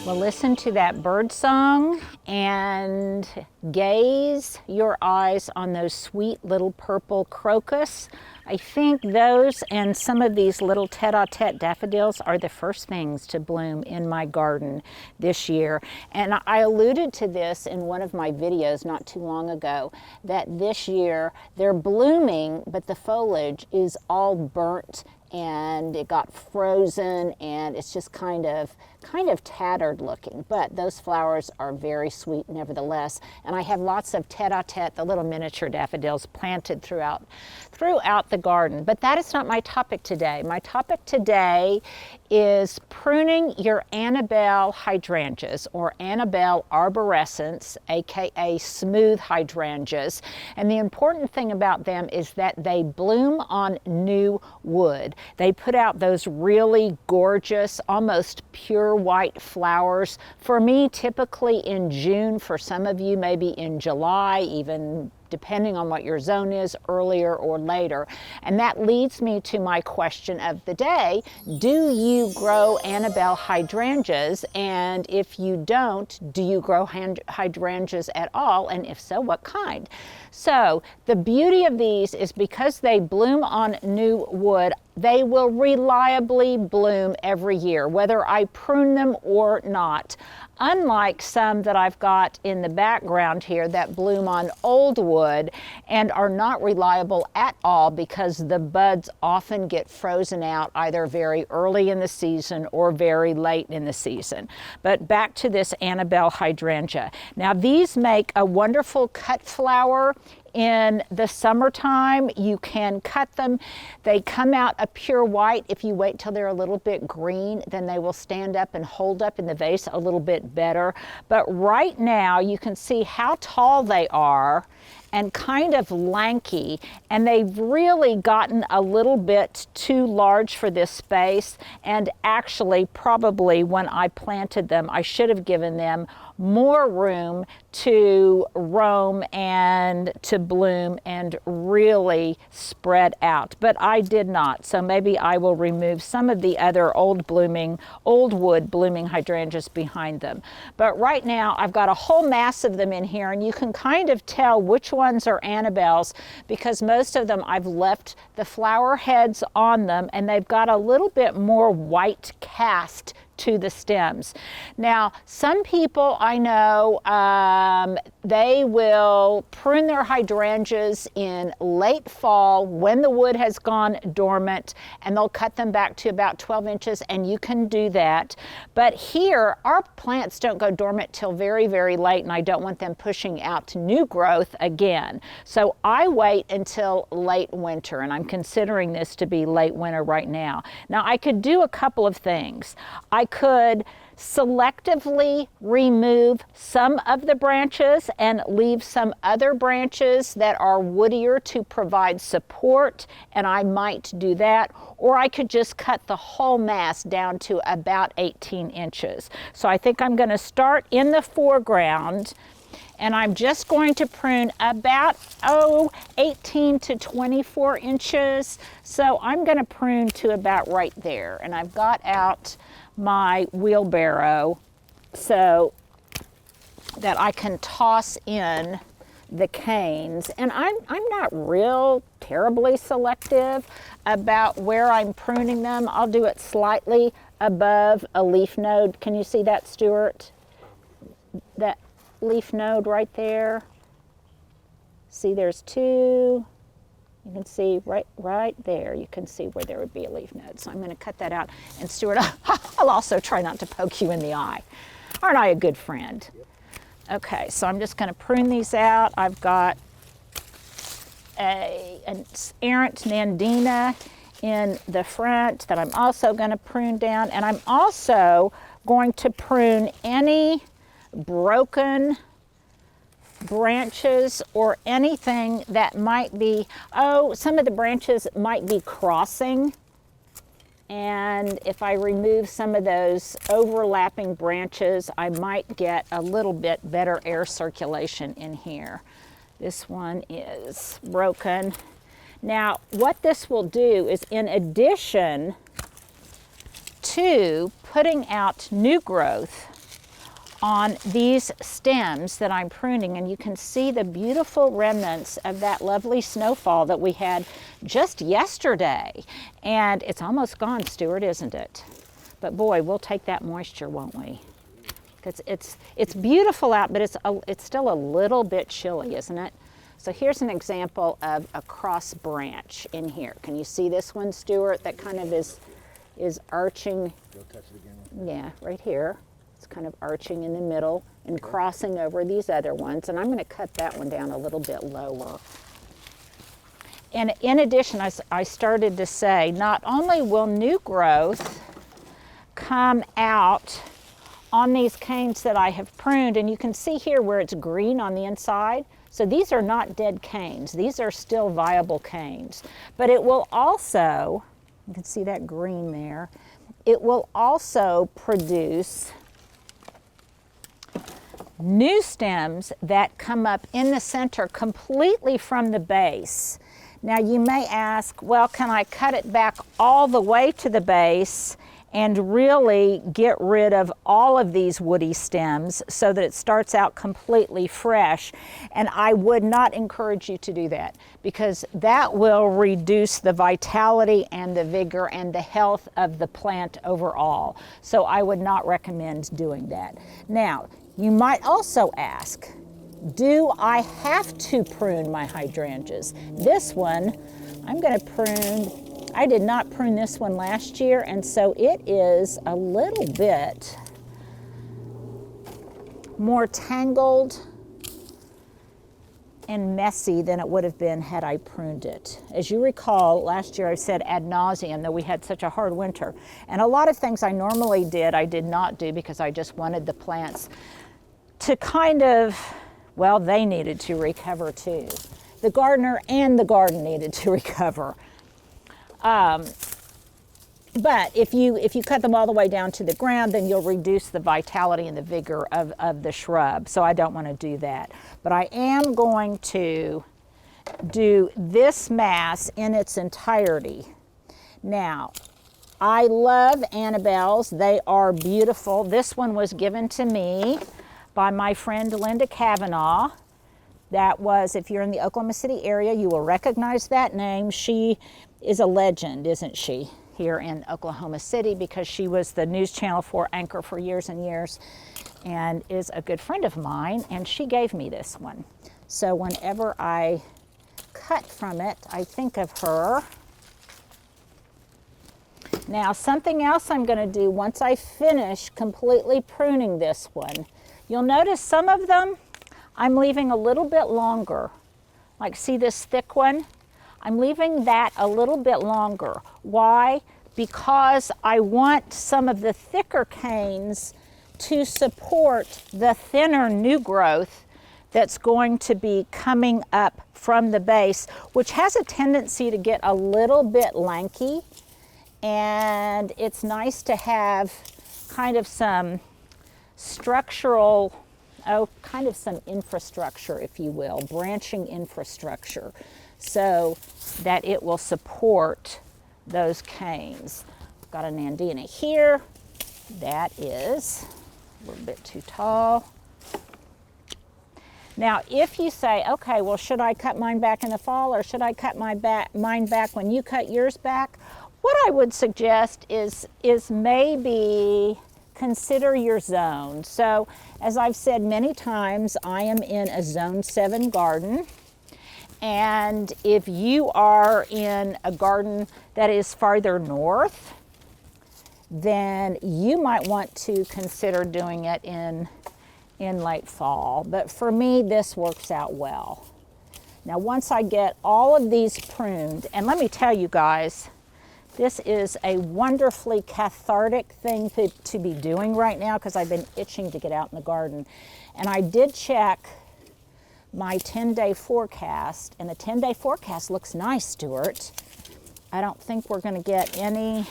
Well, listen to that bird song and gaze your eyes on those sweet little purple crocus. I think those and some of these little tete-a-tete daffodils are the first things to bloom in my garden this year. And I alluded to this in one of my videos not too long ago, that this year they're blooming, but the foliage is all burnt and it got frozen and it's just kind of tattered looking, but those flowers are very sweet nevertheless. And I have lots of tete-a-tete, the little miniature daffodils, planted throughout the garden. But that is not my topic today. My topic today is pruning your Annabelle hydrangeas, or Annabelle arborescens, aka smooth hydrangeas. And the important thing about them is that they bloom on new wood. They put out those really gorgeous, almost pure white flowers. For me, typically in June. For some of you, maybe in July, even depending on what your zone is, earlier or later. And that leads me to my question of the day. Do you grow Annabelle hydrangeas? And if you don't, do you grow hydrangeas at all? And if so, what kind? So the beauty of these is because they bloom on new wood, they will reliably bloom every year, whether I prune them or not. Unlike some that I've got in the background here that bloom on old wood and are not reliable at all because the buds often get frozen out either very early in the season or very late in the season. But back to this Annabelle hydrangea. Now these make a wonderful cut flower. In the summertime, you can cut them. They come out a pure white. If you wait till they're a little bit green, then they will stand up and hold up in the vase a little bit better. But right now, you can see how tall they are and kind of lanky, and they've really gotten a little bit too large for this space. And actually, probably when I planted them, I should have given them more room to roam and to bloom and really spread out, but I did not. So maybe I will remove some of the other old wood blooming hydrangeas behind them. But right now I've got a whole mass of them in here, and you can kind of tell which ones are Annabelles because most of them I've left the flower heads on them, and they've got a little bit more white cast to the stems. Now, some people I know, they will prune their hydrangeas in late fall when the wood has gone dormant, and they'll cut them back to about 12 inches, and you can do that. But here, our plants don't go dormant till very, very late, and I don't want them pushing out to new growth again. So I wait until late winter, and I'm considering this to be late winter right now. Now, I could do a couple of things. I could selectively remove some of the branches and leave some other branches that are woodier to provide support, and I might do that. Or I could just cut the whole mass down to about 18 inches. So I think I'm going to start in the foreground, and I'm just going to prune about 18 to 24 inches. So I'm going to prune to about right there, and I've got out my wheelbarrow so that I can toss in the canes. And I'm not real terribly selective about where I'm pruning them. I'll do it slightly above a leaf node. Can you see that, Stuart? That leaf node right there. See, there's two. You can see right there, you can see where there would be a leaf node. So I'm going to cut that out. And Stuart, I'll also try not to poke you in the eye. Aren't I a good friend? Okay, so I'm just going to prune these out. I've got an errant nandina in the front that I'm also going to prune down. And I'm also going to prune any broken branches or anything that might be, some of the branches might be crossing. And if I remove some of those overlapping branches, I might get a little bit better air circulation in here. This one is broken. Now, what this will do is, in addition to putting out new growth, on these stems that I'm pruning, and you can see the beautiful remnants of that lovely snowfall that we had just yesterday. And it's almost gone, Stuart, isn't it? But boy, we'll take that moisture, won't we? Because it's beautiful out, but it's still a little bit chilly, isn't it? So here's an example of a cross branch in here. Can you see this one, Stuart? That kind of is arching. Go touch it again. Yeah, right here. It's kind of arching in the middle and crossing over these other ones. And I'm going to cut that one down a little bit lower. And in addition, I started to say, not only will new growth come out on these canes that I have pruned, and you can see here where it's green on the inside. So these are not dead canes. These are still viable canes. But it will also, you can see that green there, it will also produce new stems that come up in the center completely from the base. Now you may ask, well, can I cut it back all the way to the base and really get rid of all of these woody stems so that it starts out completely fresh? And I would not encourage you to do that, because that will reduce the vitality and the vigor and the health of the plant overall. So I would not recommend doing that. Now, you might also ask, do I have to prune my hydrangeas? This one, I'm going to prune. I did not prune this one last year, and so it is a little bit more tangled and messy than it would have been had I pruned it. As you recall, last year I said ad nauseum that we had such a hard winter. And a lot of things I normally did, I did not do because I just wanted the plants to kind of, well, they needed to recover too. The gardener and the garden needed to recover. But if you cut them all the way down to the ground, then you'll reduce the vitality and the vigor of the shrub. So I don't want to do that. But I am going to do this mass in its entirety. Now, I love Annabelle's. They are beautiful. This one was given to me by my friend Linda Kavanaugh. That was, if you're in the Oklahoma City area, you will recognize that name. She is a legend, isn't she, here in Oklahoma City, because she was the News Channel 4 anchor for years and years and is a good friend of mine, and she gave me this one. So whenever I cut from it, I think of her. Now, something else I'm going to do once I finish completely pruning this one, you'll notice some of them I'm leaving a little bit longer. Like, see this thick one? I'm leaving that a little bit longer. Why? Because I want some of the thicker canes to support the thinner new growth that's going to be coming up from the base, which has a tendency to get a little bit lanky. And it's nice to have kind of some structural, kind of some infrastructure, if you will, branching infrastructure, so that it will support those canes. I've got an Andina here. That is a little bit too tall. Now, if you say, okay, well, should I cut mine back in the fall, or should I cut mine back when you cut yours back? What I would suggest is maybe consider your zone. So, as I've said many times, I am in a Zone 7 garden. And if you are in a garden that is farther north, then you might want to consider doing it in late fall. But for me, this works out well. Now, once I get all of these pruned, and let me tell you guys, this is a wonderfully cathartic thing to be doing right now, because I've been itching to get out in the garden. And I did check my 10-day forecast, and the 10-day forecast looks nice, Stuart. I don't think we're going to get any,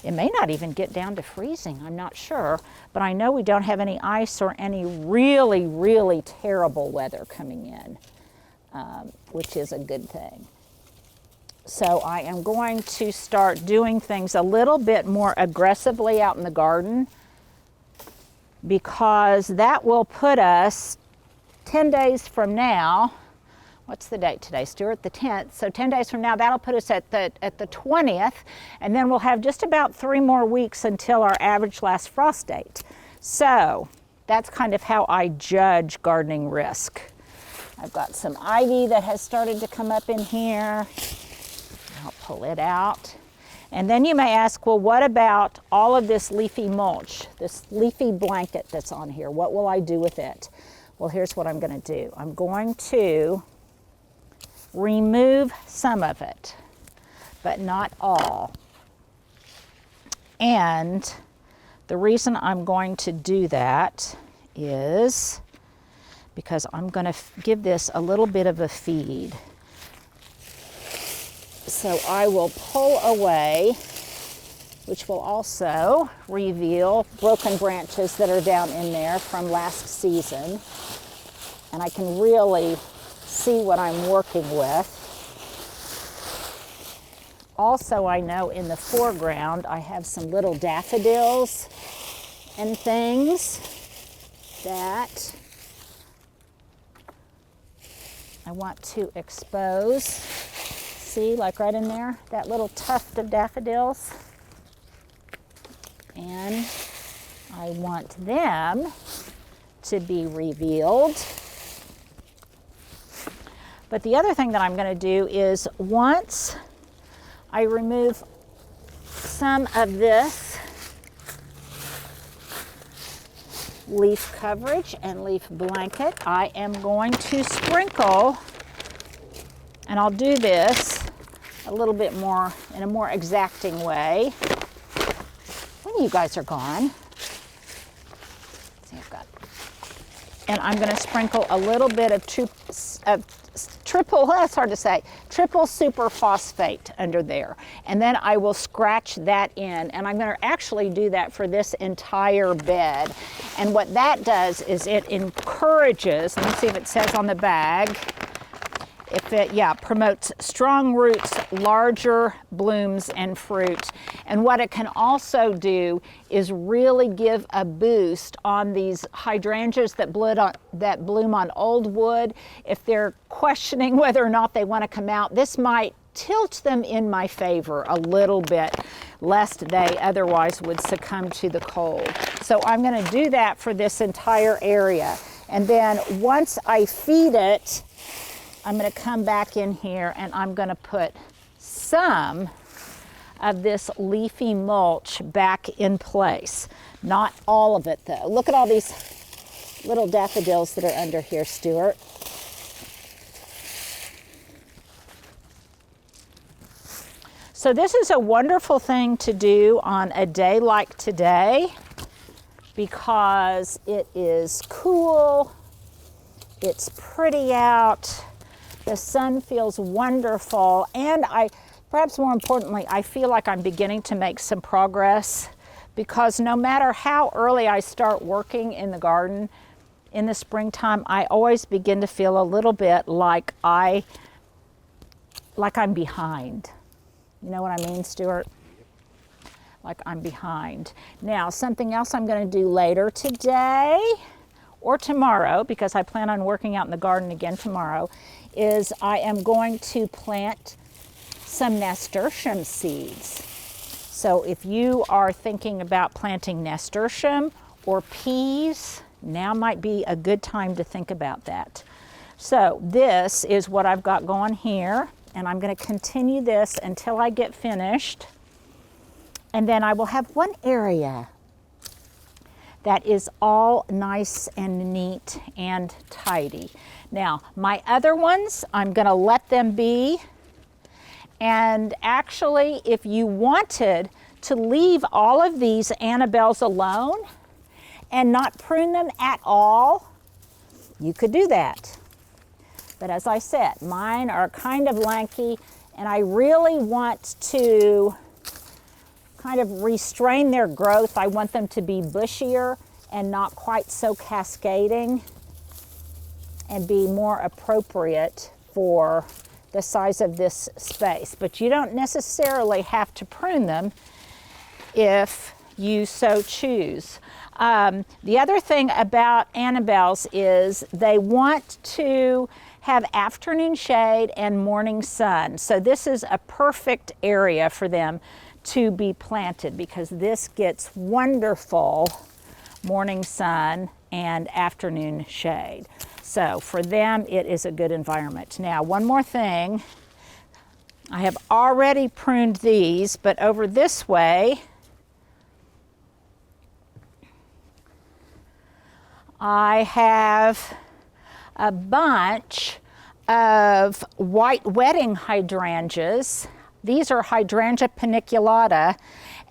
it may not even get down to freezing, I'm not sure, but I know we don't have any ice or any really, really terrible weather coming in, which is a good thing. So I am going to start doing things a little bit more aggressively out in the garden. because that will put us 10 days from now. What's the date today, Stuart? The 10th. So 10 days from now, that'll put us at the 20th, and then we'll have just about 3 more weeks until our average last frost date. So that's kind of how I judge gardening risk. I've got some ivy that has started to come up in here. I'll pull it out. And then you may ask, well, what about all of this leafy mulch, this leafy blanket that's on here? What will I do with it? Well, here's what I'm going to do. I'm going to remove some of it, but not all. And the reason I'm going to do that is because I'm going to give this a little bit of a feed. So I will pull away, which will also reveal broken branches that are down in there from last season. And I can really see what I'm working with. Also, I know in the foreground I have some little daffodils and things that I want to expose. See, like right in there, that little tuft of daffodils. And I want them to be revealed. But the other thing that I'm going to do is once I remove some of this leaf coverage and leaf blanket, I am going to sprinkle, and I'll do this a little bit more in a more exacting way when you guys are gone. See, I've got, and I'm going to sprinkle a little bit of triple, that's hard to say, triple super phosphate under there. And then I will scratch that in, and I'm going to actually do that for this entire bed. And what that does is it encourages, let me see if it says on the bag, if it, yeah, promotes strong roots, larger blooms and fruit. And what it can also do is really give a boost on these hydrangeas that bloom on old wood. If they're questioning whether or not they want to come out, this might tilt them in my favor a little bit, lest they otherwise would succumb to the cold. So I'm going to do that for this entire area. And then once I feed it, I'm going to come back in here and I'm going to put some of this leafy mulch back in place. Not all of it though. Look at all these little daffodils that are under here, Stuart. So this is a wonderful thing to do on a day like today because it is cool, it's pretty out, the sun feels wonderful, and perhaps more importantly, I feel like I'm beginning to make some progress because no matter how early I start working in the garden in the springtime, I always begin to feel a little bit like I'm behind. You know what I mean, Stuart? Like I'm behind. Now, something else I'm going to do later today or tomorrow, because I plan on working out in the garden again tomorrow, is I am going to plant some nasturtium seeds. So if you are thinking about planting nasturtium or peas, now might be a good time to think about that. So this is what I've got going here, and I'm going to continue this until I get finished. And then I will have one area that is all nice and neat and tidy. Now, my other ones, I'm going to let them be. And actually, if you wanted to leave all of these Annabelles alone and not prune them at all, you could do that. But as I said, mine are kind of lanky, and I really want to kind of restrain their growth. I want them to be bushier and not quite so cascading and be more appropriate for the size of this space. But you don't necessarily have to prune them if you so choose. The other thing about Annabelle's is they want to have afternoon shade and morning sun. So this is a perfect area for them to be planted because this gets wonderful morning sun and afternoon shade. So for them, it is a good environment. Now, one more thing. I have already pruned these, but over this way, I have a bunch of white wedding hydrangeas. These are Hydrangea paniculata,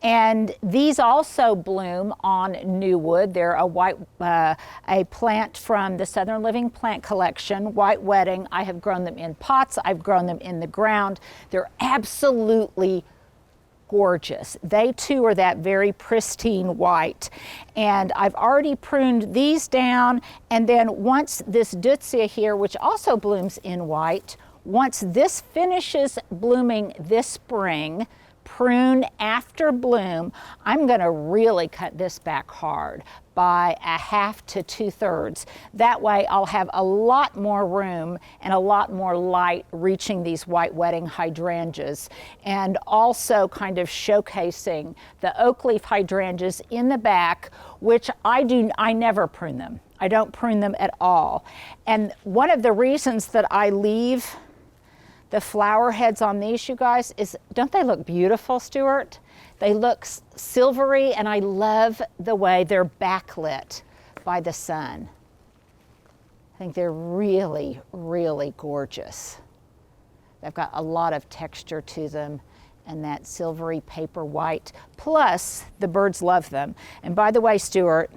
and these also bloom on new wood. They're a plant from the Southern Living Plant Collection, white wedding. I have grown them in pots. I've grown them in the ground. They're absolutely gorgeous. They too are that very pristine white. And I've already pruned these down, and then once this Deutzia here, which also blooms in white, once this finishes blooming this spring, prune after bloom, I'm going to really cut this back hard by 1/2 to 2/3. That way I'll have a lot more room and a lot more light reaching these white wedding hydrangeas, and also kind of showcasing the oak leaf hydrangeas in the back, which I never prune them. I don't prune them at all. And one of the reasons that I leave the flower heads on these, you guys, is, don't they look beautiful, Stuart? They look silvery, and I love the way they're backlit by the sun. I think they're really, really gorgeous. They've got a lot of texture to them and that silvery paper white, plus the birds love them. And by the way, Stuart,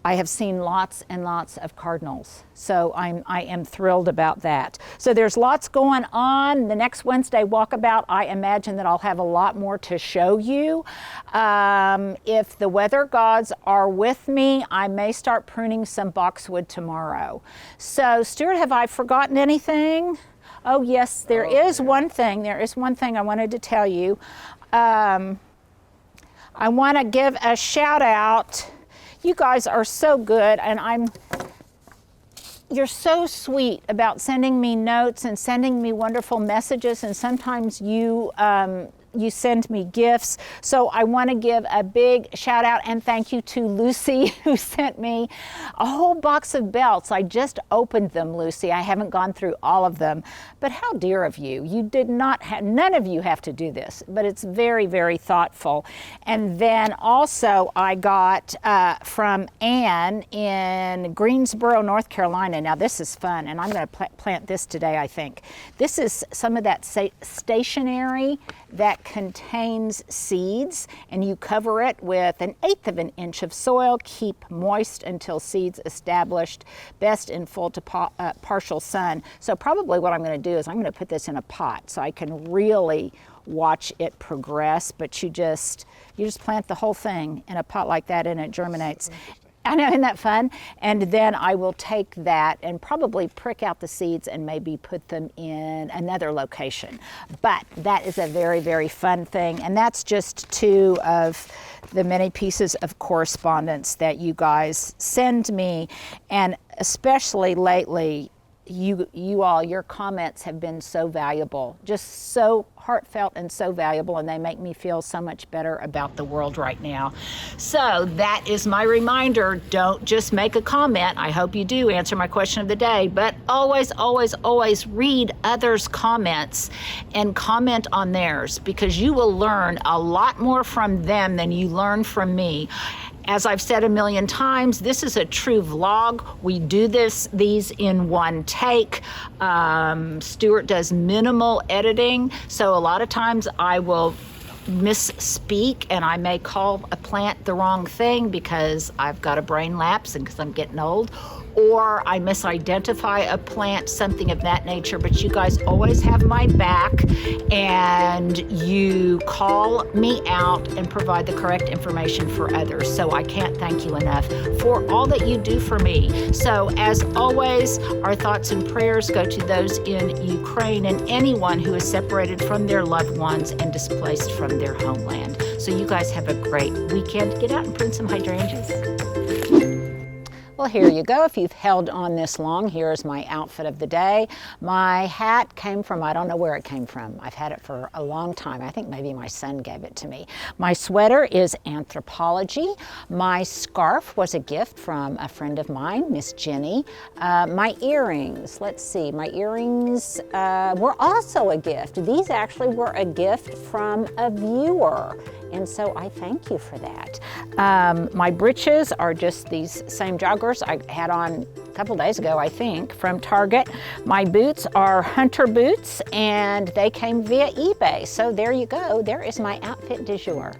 I have seen lots and lots of cardinals, so I am thrilled about that. So there's lots going on. The next Wednesday walkabout, I imagine that I'll have a lot more to show you. If the weather gods are with me, I may start pruning some boxwood tomorrow. So Stuart, have I forgotten anything? Oh yes, there is one thing. There is one thing I wanted to tell you. I want to give a shout out. You guys are so good, and you're so sweet about sending me notes and sending me wonderful messages, and sometimes you send me gifts. So I want to give a big shout out and thank you to Lucy, who sent me a whole box of belts. I just opened them, Lucy. I haven't gone through all of them, but how dear of you. You did not have, none of you have to do this, but it's very, very thoughtful. And then also I got from Anne in Greensboro, North Carolina. Now this is fun, and I'm going to plant this today, I think. This is some of that stationery that contains seeds, and you cover it with 1/8 of an inch of soil. Keep moist until seeds established, best in full to partial sun. So probably what I'm going to do is I'm going to put this in a pot so I can really watch it progress, but you just plant the whole thing in a pot like that and it germinates. I know, isn't that fun? And then I will take that and probably prick out the seeds and maybe put them in another location. But that is a very, very fun thing. And that's just 2 of the many pieces of correspondence that you guys send me. And especially lately, your comments have been so valuable, just so heartfelt and so valuable, and they make me feel so much better about the world right now. So that is my reminder. Don't just make a comment. I hope you do answer my question of the day, but always, always, always read others' comments and comment on theirs, because you will learn a lot more from them than you learn from me. As I've said a million times, this is a true vlog. We do these in one take. Stuart does minimal editing, so a lot of times I will misspeak and I may call a plant the wrong thing because I've got a brain lapse and because I'm getting old, or I misidentify a plant, something of that nature. But you guys always have my back, and you call me out and provide the correct information for others. So I can't thank you enough for all that you do for me. So as always, our thoughts and prayers go to those in Ukraine and anyone who is separated from their loved ones and displaced from their homeland. So you guys have a great weekend. Get out and prune some hydrangeas. Well, here you go. If you've held on this long, here's my outfit of the day. My hat came from, I don't know where it came from. I've had it for a long time. I think maybe my son gave it to me. My sweater is Anthropology. My scarf was a gift from a friend of mine, Miss Jenny. My earrings, let's see, my earrings were also a gift. These actually were a gift from a viewer. And so I thank you for that. My breeches are just these same joggers I had on a couple days ago, I think, from Target. My boots are Hunter boots, and they came via eBay. So there you go. There is my outfit du jour.